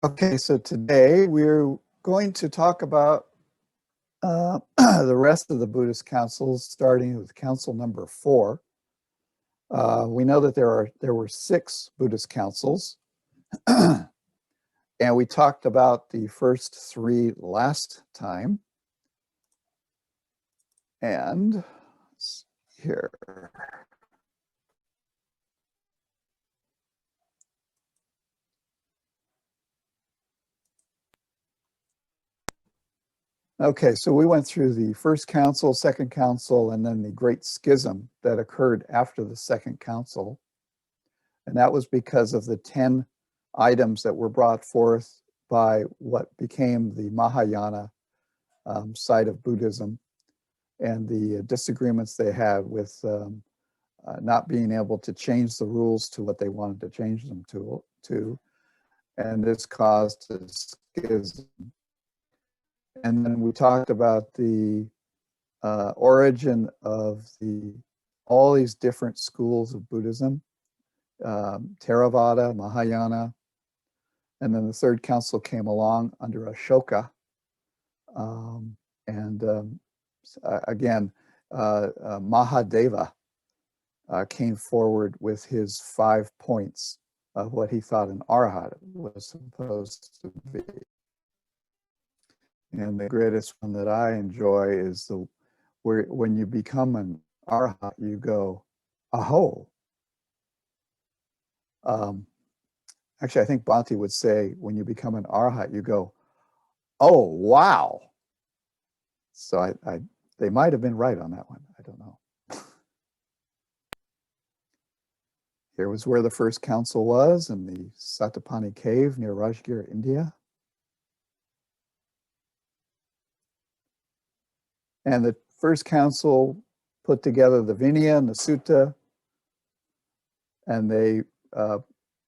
Okay, so today we're going to talk about the rest of the Buddhist councils, starting with council number 4. We know that there were 6 Buddhist councils, and we talked about the first 3 last time. And here. Okay, so we went through the first council, second council, and then the Great Schism that occurred after the second council. And that was because of the 10 items that were brought forth by what became the Mahayana side of Buddhism, and the disagreements they had with not being able to change the rules to what they wanted to change them to. And this caused a schism. And then we talked about the origin of all these different schools of Buddhism, Theravada, Mahayana, and then the third council came along under Ashoka. Again, Mahadeva came forward with his 5 points of what he thought an arhat was supposed to be. And the greatest one that I enjoy is where when you become an arhat, you go, aho. Actually, I think Bhante would say, when you become an arhat, you go, oh, wow. So they might have been right on that one. I don't know. Here was where the first council was, in the Satapani cave near Rajgir, India. And the first council put together the Vinaya and the Sutta, and they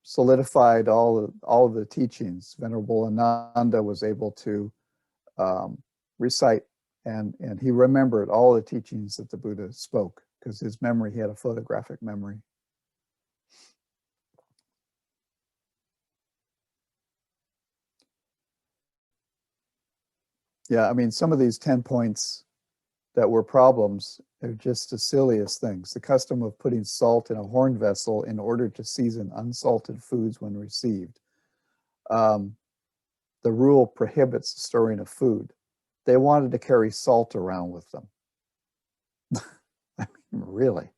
solidified all of the teachings. Venerable Ananda was able to recite, and he remembered all the teachings that the Buddha spoke, because his memory, he had a photographic memory. Yeah, I mean, some of these 10 points that were problems are just the silliest things. The custom of putting salt in a horn vessel in order to season unsalted foods when received. The rule prohibits the storing of food. They wanted to carry salt around with them. I mean, really.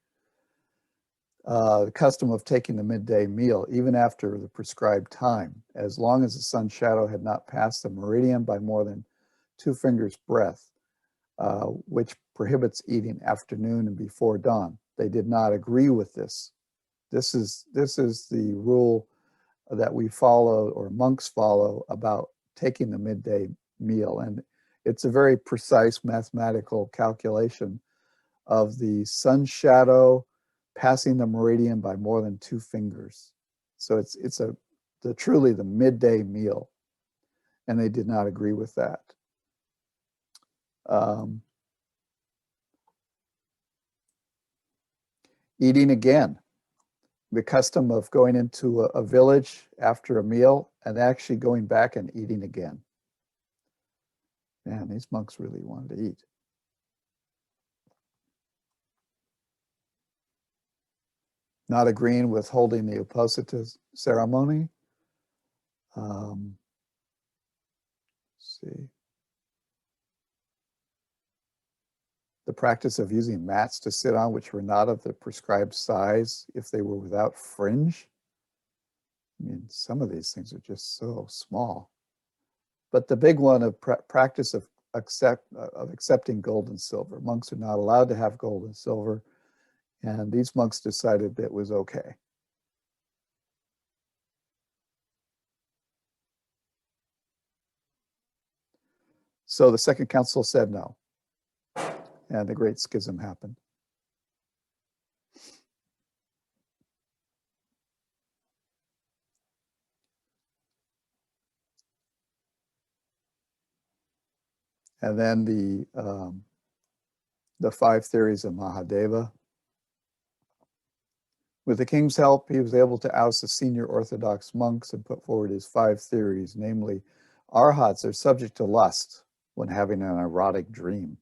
The custom of taking the midday meal, even after the prescribed time, as long as the sun's shadow had not passed the meridian by more than 2 fingers' breadth, which prohibits eating afternoon and before dawn. They did not agree with this. This is the rule that we follow, or monks follow, about taking the midday meal. And it's a very precise mathematical calculation of the sun shadow passing the meridian by more than 2 fingers. So it's truly the midday meal. And they did not agree with that. Eating again, the custom of going into a village after a meal and actually going back and eating again. Man, these monks really wanted to eat. Not agreeing with holding the Uposatha ceremony. Let's see. The practice of using mats to sit on which were not of the prescribed size if they were without fringe. I mean, some of these things are just so small. But the big one of practice of accepting gold and silver. Monks are not allowed to have gold and silver, and these monks decided that it was okay. So the second council said no, and the Great Schism happened. And then the 5 theories of Mahadeva, With the king's help, he was able to oust the senior Orthodox monks and put forward his 5 theories, namely, arhats are subject to lust when having an erotic dream.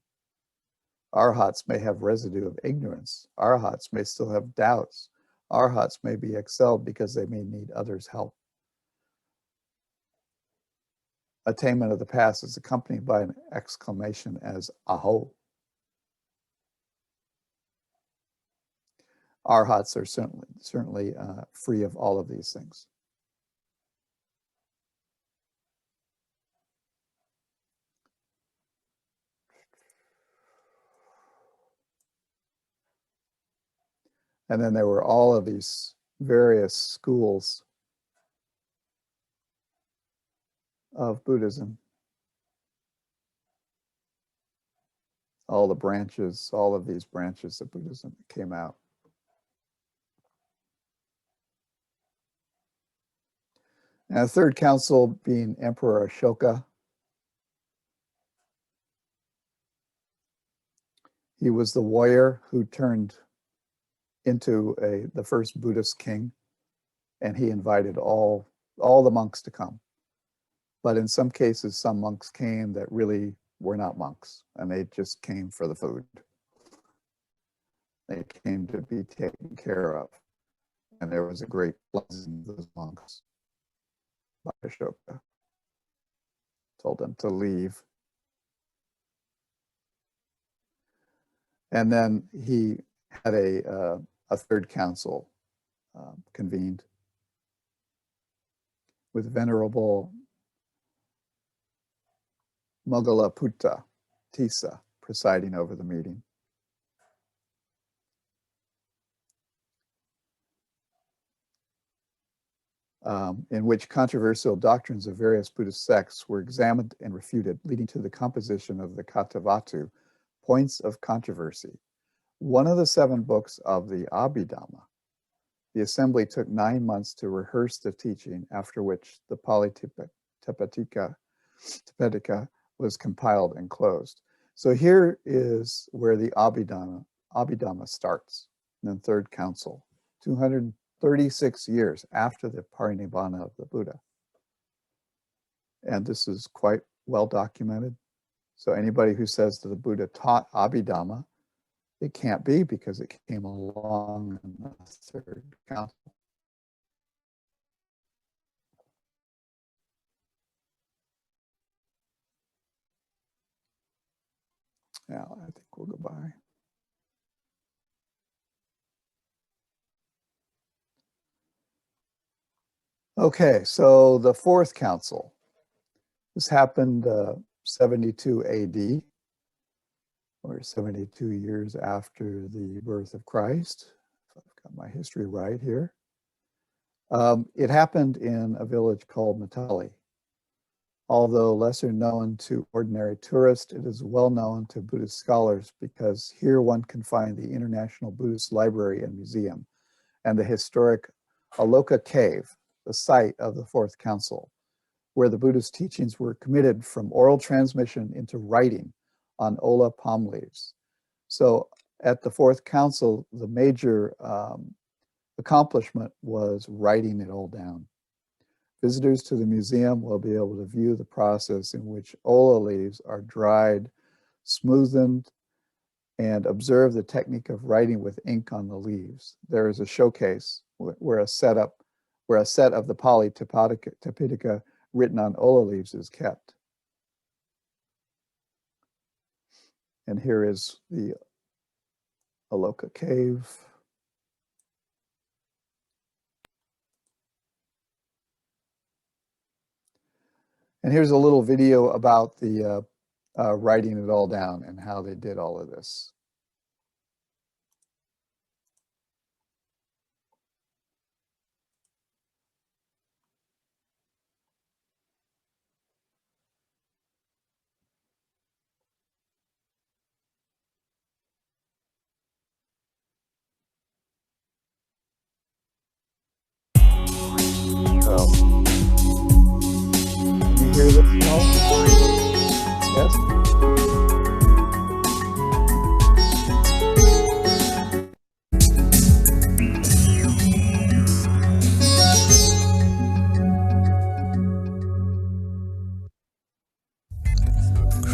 Arhats may have residue of ignorance. Arhats may still have doubts. Arhats may be excelled because they may need others' help. Attainment of the pass is accompanied by an exclamation as aho. Arhats are certainly free of all of these things. And then there were all of these various schools of Buddhism. All the branches, all of these branches of Buddhism came out. And the third council being Emperor Ashoka. He was the warrior who turned into the first Buddhist king, and he invited all the monks to come. But in some cases, some monks came that really were not monks, and they just came for the food. They came to be taken care of. And there was a great blessing of those monks by Ashoka. Told them to leave. And then he had a third council convened with Venerable Moggalaputta Tissa presiding over the meeting. In which controversial doctrines of various Buddhist sects were examined and refuted, leading to the composition of the Katavatu, Points of Controversy, one of the 7 books of the Abhidhamma. The assembly took 9 months to rehearse the teaching, after which the Pali Tipitaka was compiled and closed. So here is where the Abhidhamma starts, in the third council, 236 years after the parinibbana of the Buddha. And this is quite well documented. So anybody who says that the Buddha taught Abhidhamma, it can't be, because it came along in the third council. Now, I think we'll go by. Okay, so the fourth council. This happened 72 AD, or 72 years after the birth of Christ. If I've got my history right here. It happened in a village called Matali. Although lesser known to ordinary tourists, it is well known to Buddhist scholars because here one can find the International Buddhist Library and Museum and the historic Ashoka Cave, the site of the Fourth Council, where the Buddhist teachings were committed from oral transmission into writing on ola palm leaves. So at the Fourth Council, the major accomplishment was writing it all down. Visitors to the museum will be able to view the process in which ola leaves are dried, smoothened, and observe the technique of writing with ink on the leaves. There is a showcase where a set of the Pali Tipitaka written on ola leaves is kept. And here is the Ashoka Cave. And here's a little video about the writing it all down and how they did all of this. So, you hear this? No? Yes?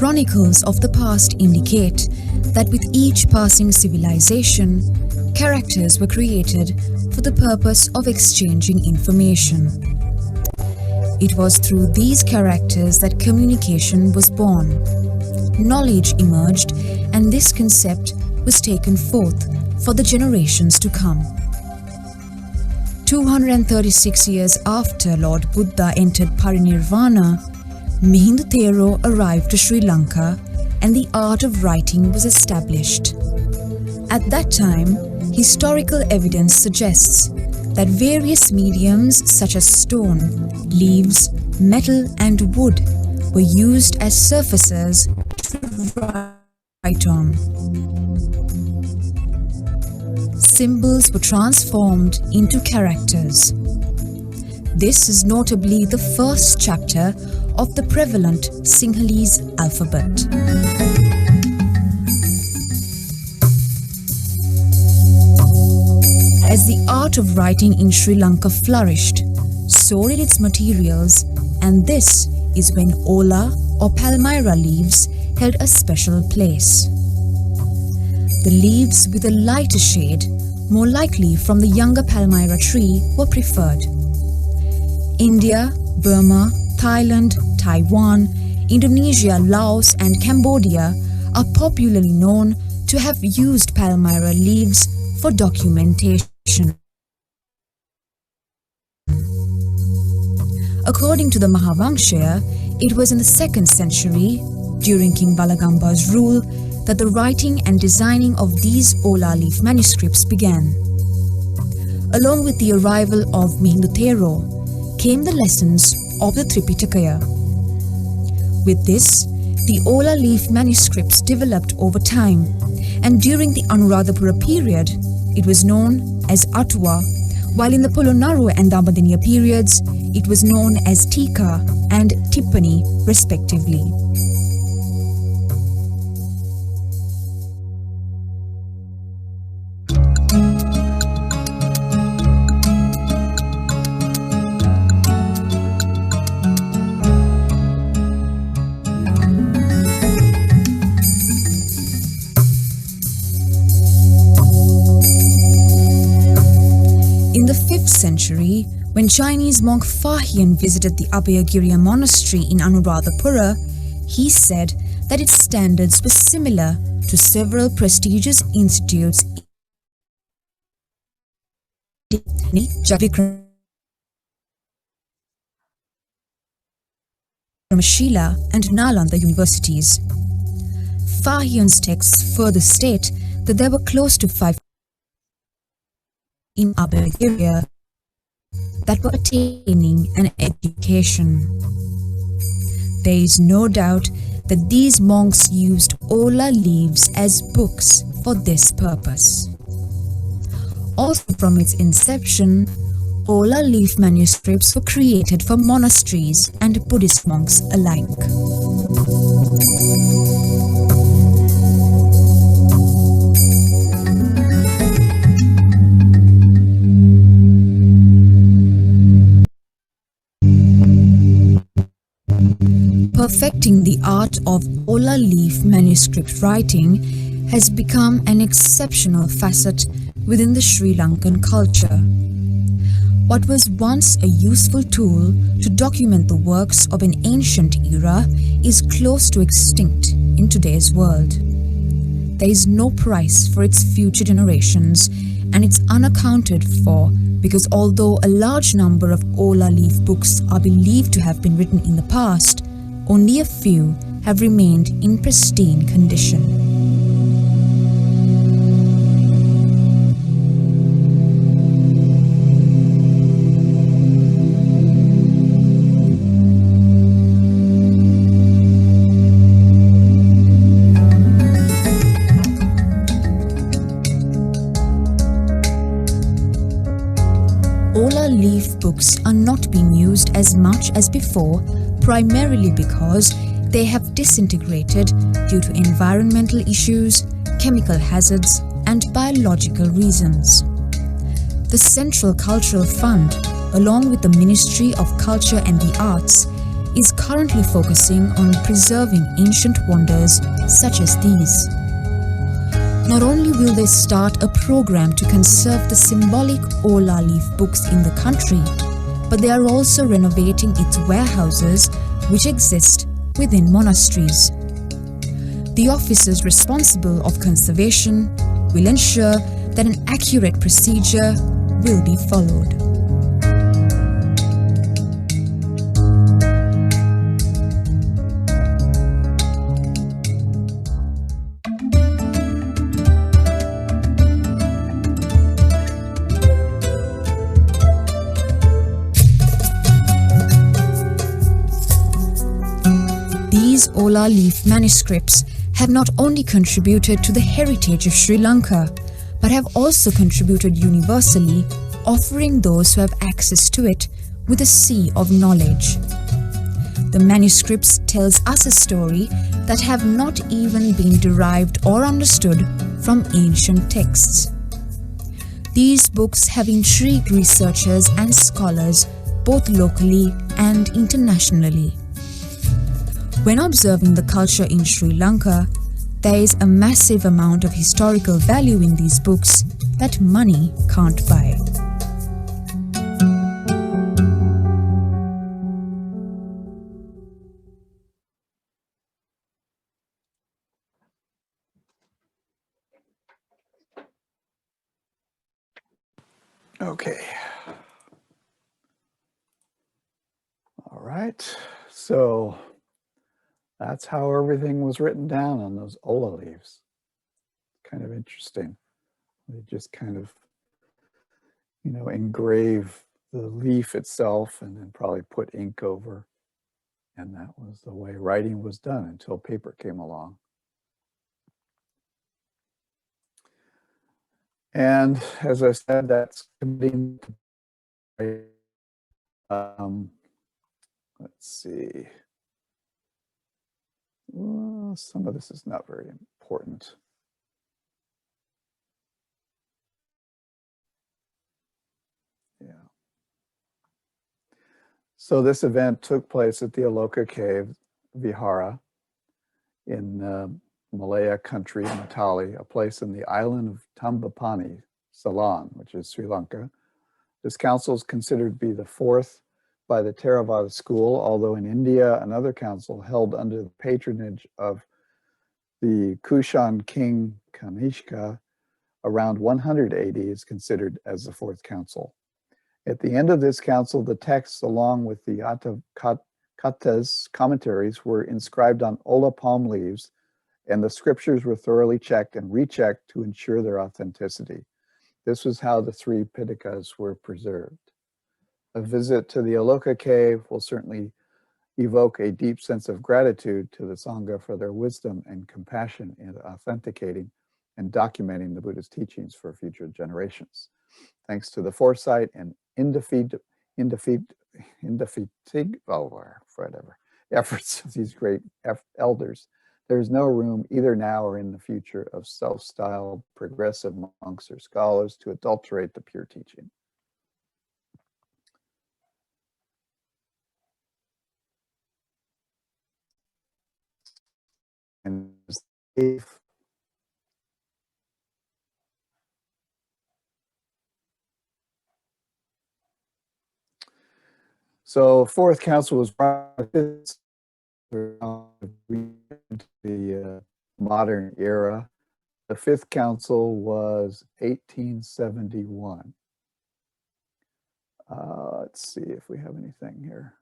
chronicles of the past indicate that with each passing civilization, characters were created for the purpose of exchanging information. It was through these characters that communication was born. Knowledge emerged, and this concept was taken forth for the generations to come. 236 years after Lord Buddha entered Parinirvana, Mihindu Thero arrived to Sri Lanka and the art of writing was established. At that time, historical evidence suggests that various mediums such as stone, leaves, metal and wood were used as surfaces to write on. Symbols were transformed into characters. This is notably the first chapter of the prevalent Sinhalese alphabet. As the art of writing in Sri Lanka flourished, so did its materials, and this is when Ola or Palmyra leaves held a special place. The leaves with a lighter shade, more likely from the younger Palmyra tree, were preferred. India, Burma, Thailand, Taiwan, Indonesia, Laos and Cambodia are popularly known to have used Palmyra leaves for documentation. According to the Mahavamsha, it was in the 2nd century, during King Balagamba's rule, that the writing and designing of these Ola leaf manuscripts began. Along with the arrival of Mihindu Thero came the lessons of the Tripitaka. With this, the Ola leaf manuscripts developed over time, and during the Anubradhapura period, it was known as Atua, while in the Polonnaruwa and Dambadiniya periods, it was known as Tika and Tippani, respectively. In the 5th century, when Chinese monk Fa Hien visited the Abyakiri Monastery in Anubradhapura, he said that its standards were similar to several prestigious institutes in Vikramashila and Nalanda universities. Fa Hien's texts further state that there were close to 5 in Abyakiri that were attaining an education. There is no doubt that these monks used Ola leaves as books for this purpose. Also from its inception, Ola leaf manuscripts were created for monasteries and Buddhist monks alike. Perfecting the art of Ola leaf manuscript writing has become an exceptional facet within the Sri Lankan culture. What was once a useful tool to document the works of an ancient era is close to extinct in today's world. There is no price for its future generations, and it's unaccounted for because although a large number of Ola leaf books are believed to have been written in the past, only a few have remained in pristine condition. Ola leaf books are not being used as much as before, primarily because they have disintegrated due to environmental issues, chemical hazards, and biological reasons. The Central Cultural Fund, along with the Ministry of Culture and the Arts, is currently focusing on preserving ancient wonders such as these. Not only will they start a program to conserve the symbolic Ola leaf books in the country, but they are also renovating its warehouses which exist within monasteries. The officers responsible of conservation will ensure that an accurate procedure will be followed. These Ola leaf manuscripts have not only contributed to the heritage of Sri Lanka, but have also contributed universally, offering those who have access to it with a sea of knowledge. The manuscripts tells us a story that have not even been derived or understood from ancient texts. These books have intrigued researchers and scholars both locally and internationally. When observing the culture in Sri Lanka, there is a massive amount of historical value in these books that money can't buy. Okay. All right. So that's how everything was written down on those Ola leaves. Kind of interesting. They just kind of, engrave the leaf itself and then probably put ink over. And that was the way writing was done until paper came along. And as I said, that's committing to, let's see. Well, some of this is not very important. Yeah. So this event took place at the Ashoka Cave Vihara in Malaya country, Matali, a place in the island of Tambapani, Ceylon, which is Sri Lanka. This council is considered to be the fourth by the Theravada school, although in India, another council held under the patronage of the Kushan king Kanishka around 100 AD is considered as the fourth council. At the end of this council, the texts, along with the Atthakatha's commentaries, were inscribed on Ola palm leaves, and the scriptures were thoroughly checked and rechecked to ensure their authenticity. This was how the three Pitakas were preserved. A visit to the Ashoka cave will certainly evoke a deep sense of gratitude to the Sangha for their wisdom and compassion in authenticating and documenting the Buddha's teachings for future generations. Thanks to the foresight and indefatigable efforts of these great elders, there is no room either now or in the future of self-styled progressive monks or scholars to adulterate the pure teaching. And if so, fourth council was the modern era. The fifth council was 1871. Let's see if we have anything here.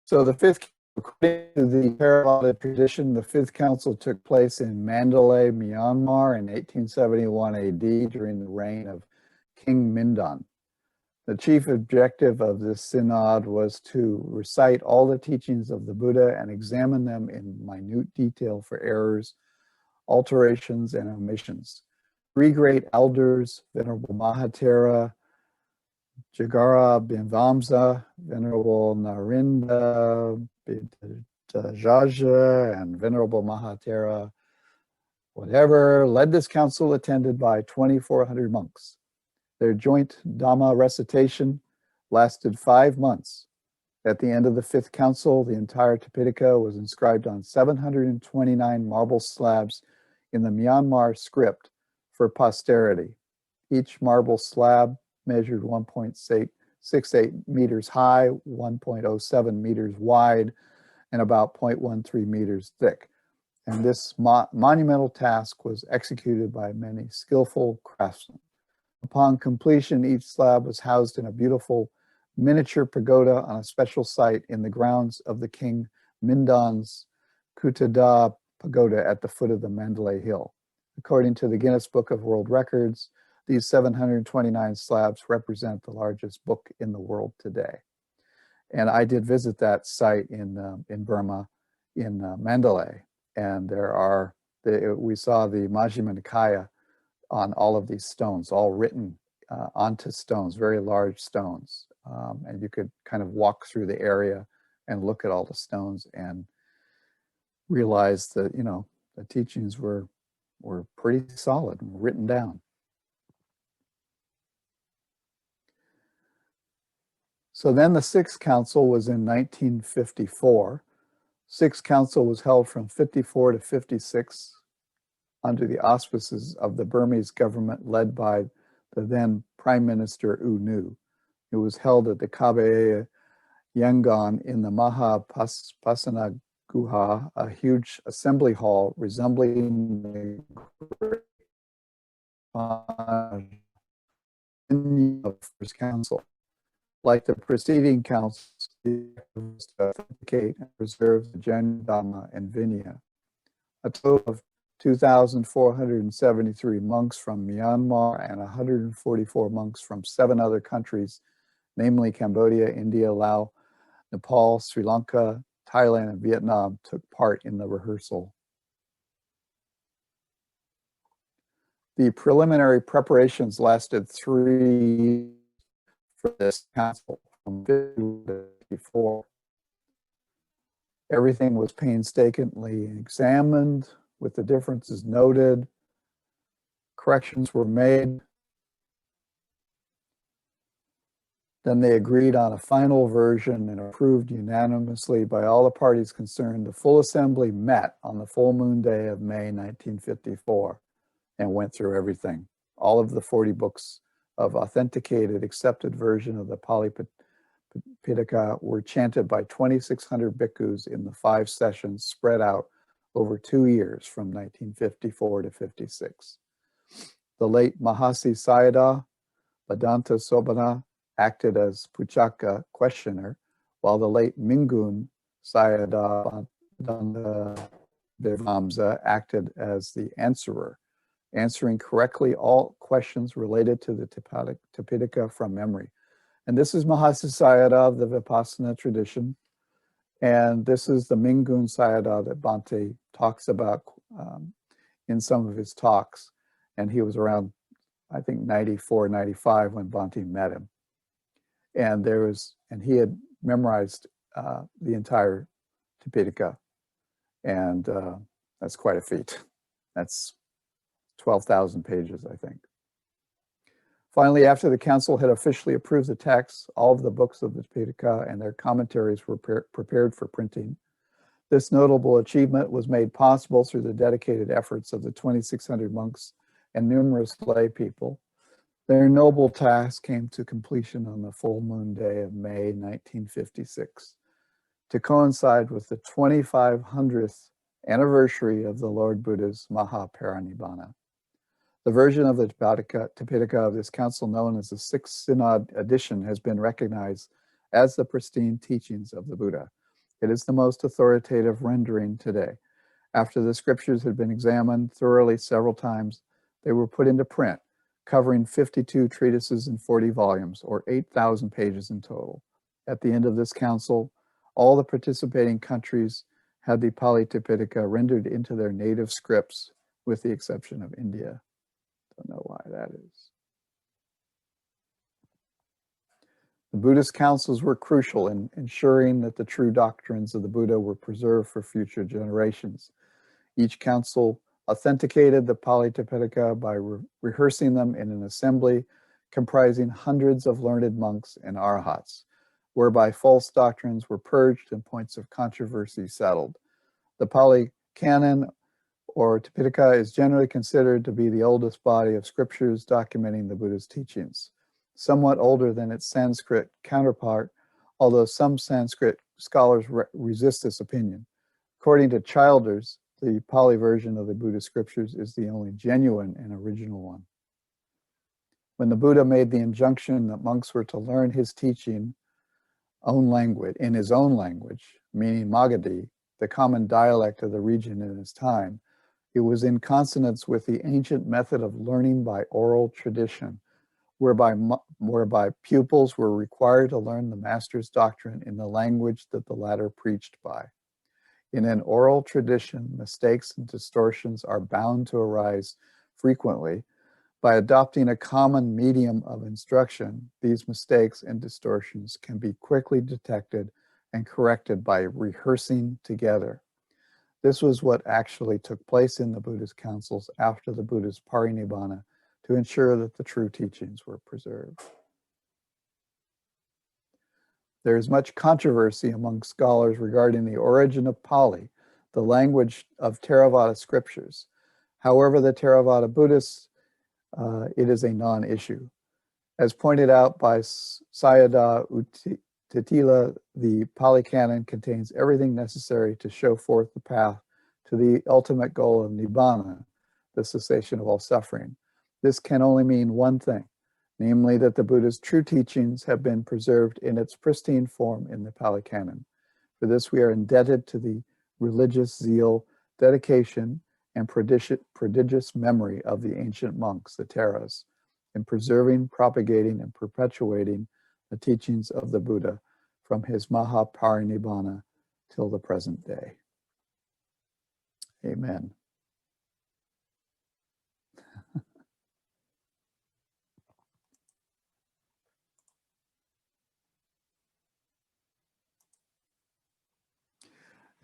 So the fifth, according to the Theravada tradition, the fifth council took place in Mandalay, Myanmar in 1871 AD during the reign of King Mindon. The chief objective of this synod was to recite all the teachings of the Buddha and examine them in minute detail for errors, alterations, and omissions. Three great elders, Venerable Mahadeva, Jagara Bhimvamsa, Venerable Narinda Jaja, and Venerable Mahatera, whatever, led this council attended by 2,400 monks. Their joint Dhamma recitation lasted 5 months. At the end of the fifth council, the entire Tipitaka was inscribed on 729 marble slabs in the Myanmar script for posterity. Each marble slab measured 1.68 meters high, 1.07 meters wide, and about 0.13 meters thick. And this monumental task was executed by many skillful craftsmen. Upon completion, each slab was housed in a beautiful miniature pagoda on a special site in the grounds of the King Mindon's Kutada Pagoda at the foot of the Mandalay Hill. According to the Guinness Book of World Records, these 729 slabs represent the largest book in the world today. And I did visit that site in Burma, in Mandalay, and we saw the Majjhima Nikaya on all of these stones, all written onto stones, very large stones. And you could kind of walk through the area and look at all the stones and realize that, the teachings were pretty solid and written down. So then the Sixth Council was in 1954. Sixth Council was held from 54 to 56 under the auspices of the Burmese government led by the then Prime Minister U Nu. It was held at the Kabeya Yangon in the Mahapasana Guha, a huge assembly hall resembling the of First Council. Like the preceding councils, the was to authenticate and preserve the Jain Dhamma and Vinaya. A total of 2,473 monks from Myanmar and 144 monks from 7 other countries, namely Cambodia, India, Laos, Nepal, Sri Lanka, Thailand, and Vietnam, took part in the rehearsal. The preliminary preparations lasted 3 years for this council from 54. Everything was painstakingly examined, with the differences noted. Corrections were made. Then they agreed on a final version and approved unanimously by all the parties concerned. The full assembly met on the full moon day of May 1954 and went through everything. All of the 40 books of authenticated, accepted version of the Pali Pitaka were chanted by 2,600 bhikkhus in the 5 sessions spread out over 2 years from 1954 to 56. The late Mahasi Sayadaw Bhadanta Sobhana acted as Puchaka questioner, while the late Mingun Sayadaw Bhadanta Bhimvamsa acted as the answerer, answering correctly all questions related to the Tipitaka from memory. And this is Mahasi Sayadaw of the Vipassana tradition. And this is the Mingun Sayadaw that Bhante talks about in some of his talks. And he was around, I think, 94, 95 when Bhante met him. And he had memorized the entire Tipitaka. And that's quite a feat. That's 12,000 pages, I think. Finally, after the council had officially approved the text, all of the books of the Tipitaka and their commentaries were prepared for printing. This notable achievement was made possible through the dedicated efforts of the 2,600 monks and numerous lay people. Their noble task came to completion on the full moon day of May 1956, to coincide with the 2,500th anniversary of the Lord Buddha's Mahaparinibbana. The version of the Tipitaka of this council, known as the Sixth Synod edition, has been recognized as the pristine teachings of the Buddha. It is the most authoritative rendering today. After the scriptures had been examined thoroughly several times, they were put into print, covering 52 treatises in 40 volumes, or 8,000 pages in total. At the end of this council, all the participating countries had the Pali Tipitaka rendered into their native scripts, with the exception of India. Don't know why that is. The Buddhist councils were crucial in ensuring that the true doctrines of the Buddha were preserved for future generations. Each council authenticated the Pali Tipitaka by rehearsing them in an assembly comprising hundreds of learned monks and arhats, whereby false doctrines were purged and points of controversy settled. The Pali Canon or Tipitaka is generally considered to be the oldest body of scriptures documenting the Buddha's teachings, somewhat older than its Sanskrit counterpart, although some Sanskrit scholars resist this opinion. According to Childers, the Pali version of the Buddhist scriptures is the only genuine and original one. When the Buddha made the injunction that monks were to learn his teaching in his own language, meaning Magadhi, the common dialect of the region in his time, it was in consonance with the ancient method of learning by oral tradition, whereby pupils were required to learn the master's doctrine in the language that the latter preached by. In an oral tradition, mistakes and distortions are bound to arise frequently. By adopting a common medium of instruction, these mistakes and distortions can be quickly detected and corrected by rehearsing together. This was what actually took place in the Buddhist councils after the Buddha's parinibbana to ensure that the true teachings were preserved. There is much controversy among scholars regarding the origin of Pali, the language of Theravada scriptures. However, the Theravada Buddhists, it is a non-issue. As pointed out by Sayadaw Titila, the Pali Canon contains everything necessary to show forth the path to the ultimate goal of Nibbana, the cessation of all suffering. This can only mean one thing, namely that the Buddha's true teachings have been preserved in its pristine form in the Pali Canon. For this, we are indebted to the religious zeal, dedication, and prodigious memory of the ancient monks, the Theras, in preserving, propagating, and perpetuating the teachings of the Buddha from his Mahaparinibbana till the present day. Amen.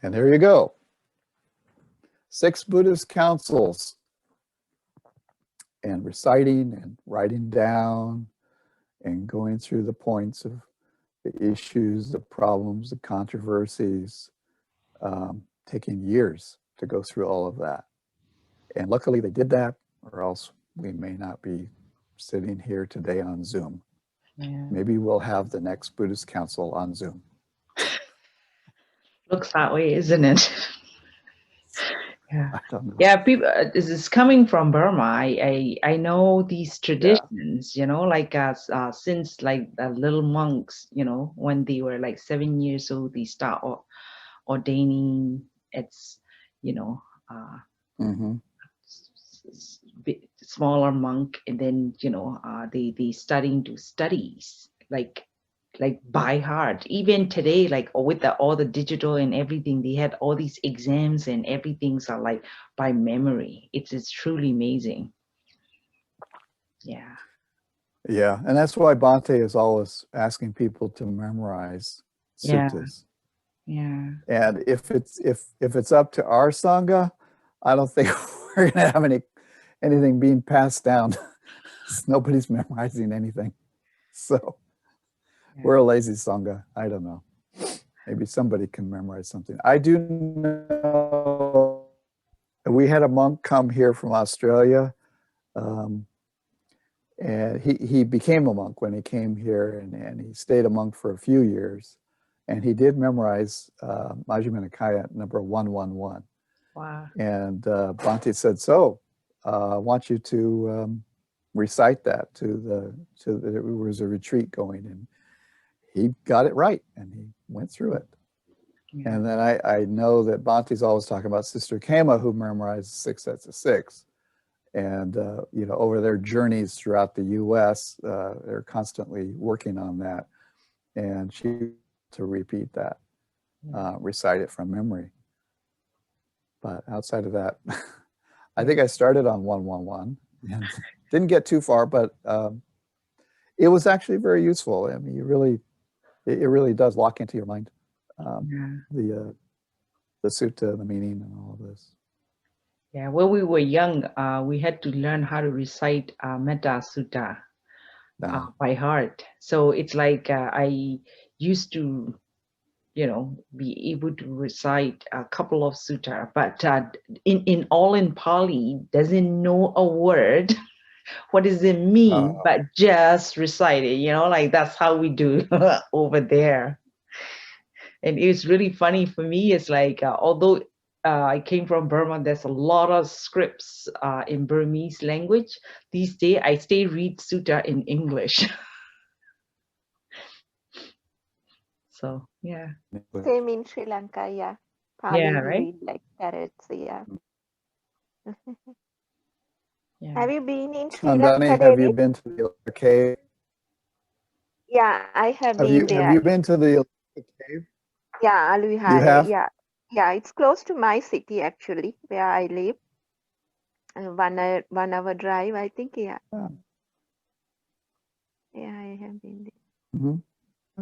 And there you go. 6 Buddhist councils, and reciting and writing down and going through the points of the issues, the problems, the controversies, taking years to go through all of that. And luckily they did that, or else we may not be sitting here today on Zoom. Yeah. Maybe we'll have the next Buddhist council on Zoom. Looks that way, isn't it? Yeah. I don't know. Yeah, people. This is coming from Burma. I know these traditions. You know, like since like the little monks. You know, when they were like 7 years old, they start ordaining. It's smaller monk, and then they studying to studies like by heart. Even today, like with all the digital and everything, they had all these exams and everything's are like by memory. It's truly amazing. Yeah. Yeah, and that's why Bhante is always asking people to memorize suttas. Yeah. And if it's up to our sangha, I don't think we're gonna have anything being passed down. Nobody's memorizing anything. So we're a lazy sangha. I don't know. Maybe somebody can memorize something. I do know we had a monk come here from Australia, and he became a monk when he came here, and he stayed a monk for a few years, and he did memorize Majjhima Nikaya number 111. Wow. And Bhante said, "So, I want you to recite that it was a retreat going," and he got it right, and he went through it. Yeah. And then I know that Bhante's always talking about Sister Kema, who memorized 6 sets of 6. And, over their journeys throughout the U.S., they're constantly working on that. And she to repeat that, recite it from memory. But outside of that, I think I started on 111 and didn't get too far, but it was actually very useful. I mean, it really does lock into your mind, Yeah. the sutta, the meaning, and all of this. Yeah, when we were young, we had to learn how to recite Metta Sutta by heart. So it's like I used to, be able to recite a couple of sutta, but in Pali, doesn't know a word. What does it mean? But just recite it, like that's how we do over there. And it's really funny for me. It's like, although I came from Burma, there's a lot of scripts in Burmese language. These days, I still read sutta in English. So, yeah. Same in Sri Lanka, yeah. Pali, Yeah, we right? read like parrots, yeah. Yeah. Have you been in Sri Nandani, Lanka, have you David? been to the Olympic cave? Yeah, I have Have been there. you been to the Olympic cave? Yeah, You Alvihare, have? yeah. Yeah, it's close to my city actually, where I live. 1 hour drive, I think, yeah. Yeah, I have been there. Mm-hmm.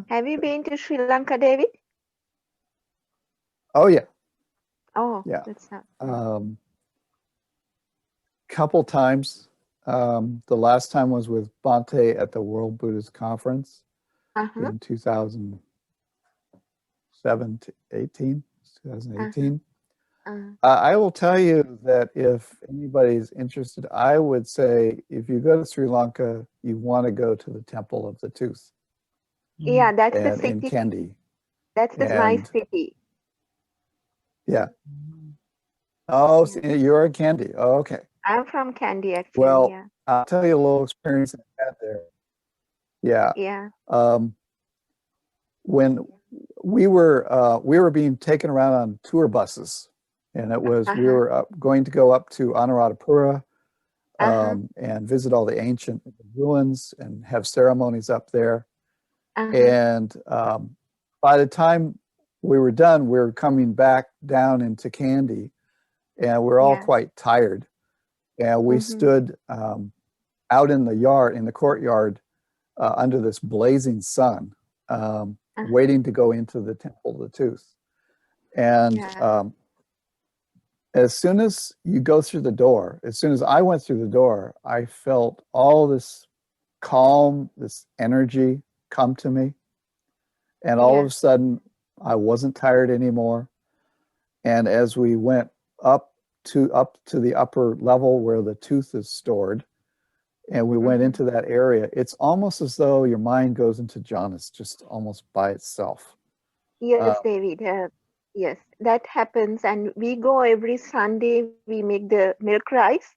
Have you been to Sri Lanka, David? Oh yeah. Oh, Yeah. that's not. Couple times. The last time was with Bhante at the World Buddhist Conference in 2018. I will tell you that if anybody's interested, I would say if you go to Sri Lanka, you want to go to the Temple of the Tooth. Yeah, that's the And in city. Kandy. That's my city. Yeah. Oh, so you're in Kandy. Oh, okay. I'm from Kandy, actually. Well, yeah. I'll tell you a little experience I had there. Yeah. Yeah. When we were being taken around on tour buses, and it was we were going to go up to Anubradhapura and visit all the ancient ruins and have ceremonies up there. And by the time we were done, we were coming back down into Kandy, and we're all quite tired. And we stood out in the courtyard, under this blazing sun, waiting to go into the Temple of the Tooth. And as soon as you go through the door, as soon as I went through the door, I felt all this calm, this energy come to me. And all of a sudden, I wasn't tired anymore. And as we went up to the upper level where the tooth is stored, and we went into that area, it's almost as though your mind goes into jhanas just almost by itself. Yes, David. Yes, that happens. And we go every Sunday, we make the milk rice.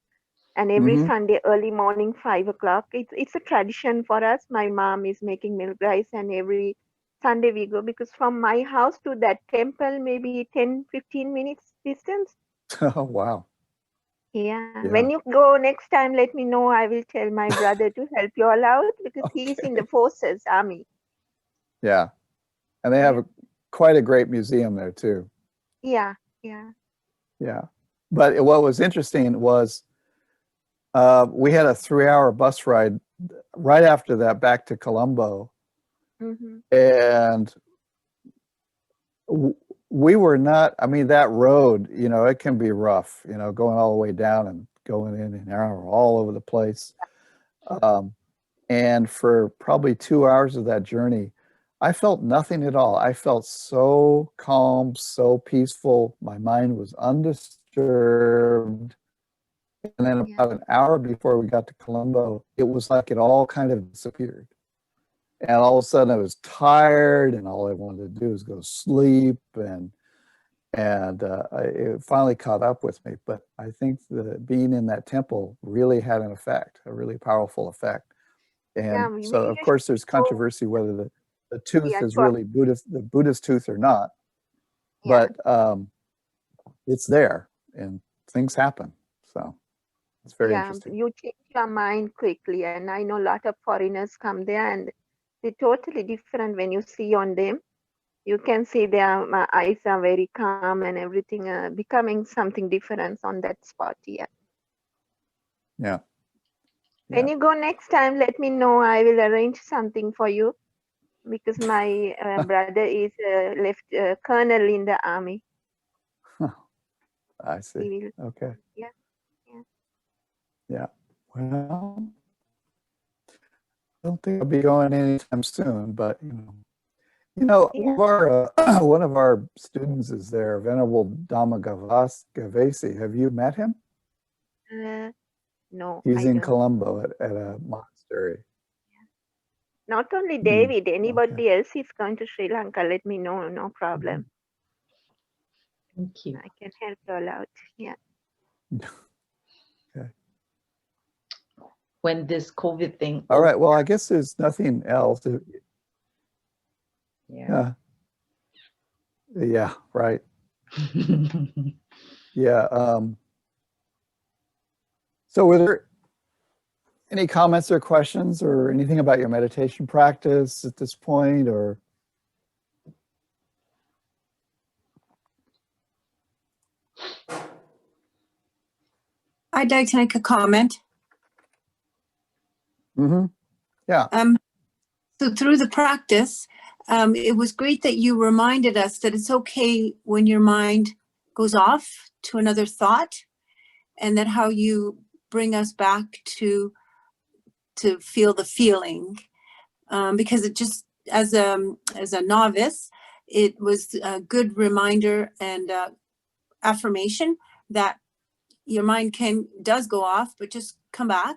And every Sunday, early morning, 5 o'clock, it's a tradition for us. My mom is making milk rice, and every Sunday we go, because from my house to that temple, maybe 10-15 minutes distance. Oh, wow. Yeah. When you go next time, let me know. I will tell my brother to help you all out, because he's in the forces, army. Yeah. And they have quite a great museum there too. Yeah. But what was interesting was we had a 3-hour bus ride right after that back to Colombo. And we were not, I mean, that road, it can be rough, going all the way down and going in and out all over the place. And for probably 2 hours of that journey, I felt nothing at all. I felt so calm, so peaceful. My mind was undisturbed. And then about an hour before we got to Colombo, it was like it all kind of disappeared. And all of a sudden I was tired, and all I wanted to do was go to sleep. And it finally caught up with me. But I think that being in that temple really had an effect, a really powerful effect. And so, of course, there's controversy whether the tooth is really the Buddhist tooth or not. But it's there, and things happen. So it's very interesting. You change your mind quickly. And I know a lot of foreigners come there, and they're totally different when you see on them. You can see their eyes are very calm and everything, becoming something different on that spot. Yeah. When you go next time, let me know. I will arrange something for you because my brother is left colonel in the army. I see. He will, Okay. yeah. Yeah. Well, I don't think I'll be going anytime soon, but Yeah. one of our students is there, Venerable Gavesi. Have you met him? No, He's I in don't. Colombo at a monastery. Not only Hmm, David, okay. anybody else is going to Sri Lanka, let me know. No problem. Thank you. I can help you all out. Yeah. Okay. When this COVID thing. All right. Well, I guess there's nothing else. Yeah. Yeah. Right. Yeah. So were there any comments or questions or anything about your meditation practice at this point, or? I'd like to make a comment. Mm-hmm. Yeah. So through the practice, it was great that you reminded us that it's okay when your mind goes off to another thought, and that how you bring us back to feel the feeling, because it just as a novice, it was a good reminder and affirmation that your mind does go off, but just come back.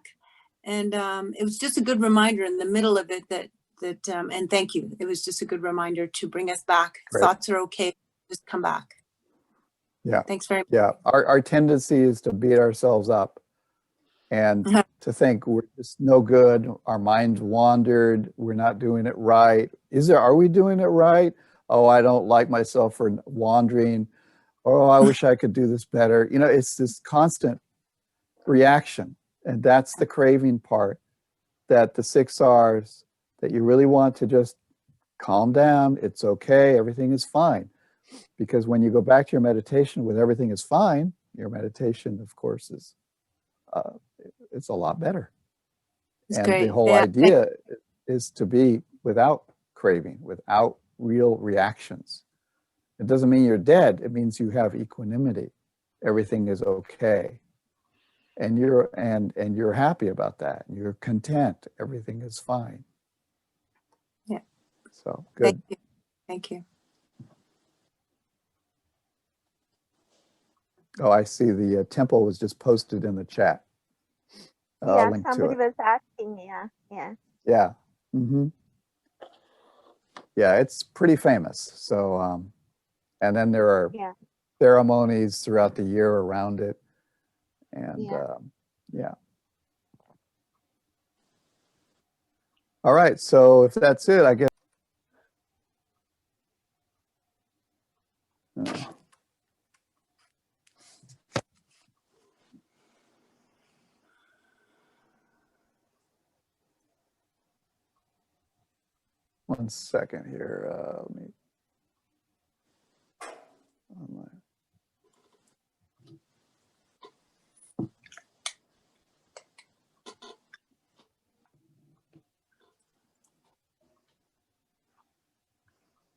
And it was just a good reminder in the middle of it that and thank you. It was just a good reminder to bring us back. Great. Thoughts are okay. Just come back. Yeah. Thanks very much. Yeah. Our tendency is to beat ourselves up and to think we're just no good. Our minds wandered. We're not doing it right. Are we doing it right? Oh, I don't like myself for wandering. Oh, I wish I could do this better. It's this constant reaction. And that's the craving part, that the 6 R's, that you really want to just calm down. It's okay. Everything is fine. Because when you go back to your meditation with everything is fine, your meditation, of course, is it's a lot better. It's and great. the whole Yeah. idea is to be without craving, without real reactions. It doesn't mean you're dead. It means you have equanimity. Everything is okay. And you're happy about that. You're content. Everything is fine. Yeah. So good. Thank you. Thank you. Oh, I see the temple was just posted in the chat. Yeah, Link to somebody it. was asking. Yeah. Yeah. Mm-hmm. Yeah, it's pretty famous. So, and then there are ceremonies throughout the year around it. And yeah. All right. So if that's it, I guess. One second here. Let me. Online.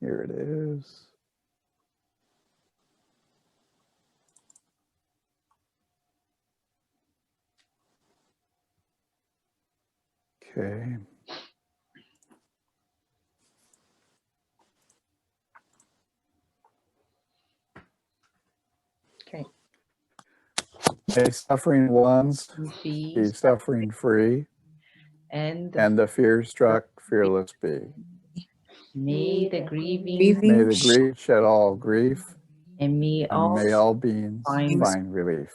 Here it is. Okay. Okay. May suffering ones Be be suffering free, and and the fear struck fearless be. may the grieving May the grief shed all grief, and may and may all all beings find relief.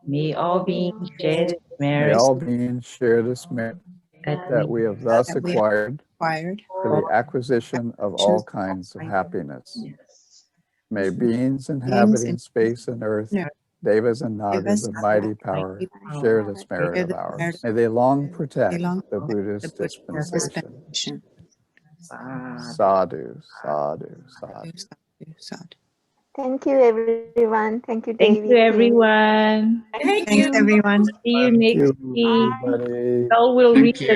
may all beings share this May merit all beings share this merit that we have thus acquired for the acquisition of all kinds of happiness. May beings inhabiting space and earth, devas and nagas of mighty power, share this merit of ours. May they long protect the Buddhist dispensation. Sadhu, sadhu, sadhu. Thank you, everyone. Thank you, Thank David. you, everyone. Thanks, everyone. See you Thank next you, week. everybody. All will Thank read you. the